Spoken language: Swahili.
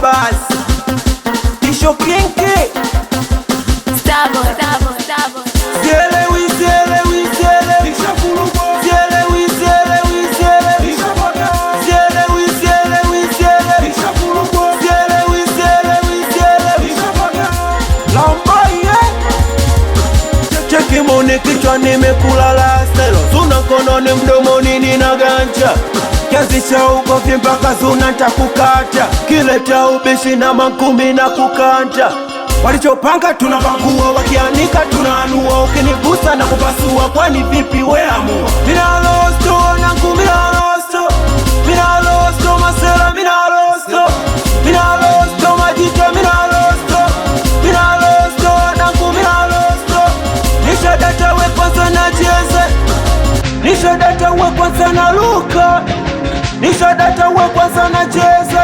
basi Tisho kinki Stabo Sielewi Sielewi Sielewi Sielewi Sielewi Sielewi Sielewi Sielewi Sielewi Sielewi Sielewi Sielewi Lambaye Cheki moni kichwa nimekula la stelo Suna kononi mdomoni nina ganja Kiasi cha ukofi mpaka suna takukata Kileta ubishi na makumi na kukanta Walichopanga tunapakua, wakianika tunaanua Ukinigusa na kupasua, kwani vipi we amua Mina losto, nangu mina losto Mina losto, masela mina losto Mina losto, majita mina losto Mina losto, nangu mina losto Nisha data we kwanza na jeze Nisha data we kwanza na luka Nisha data we kwanza na jeze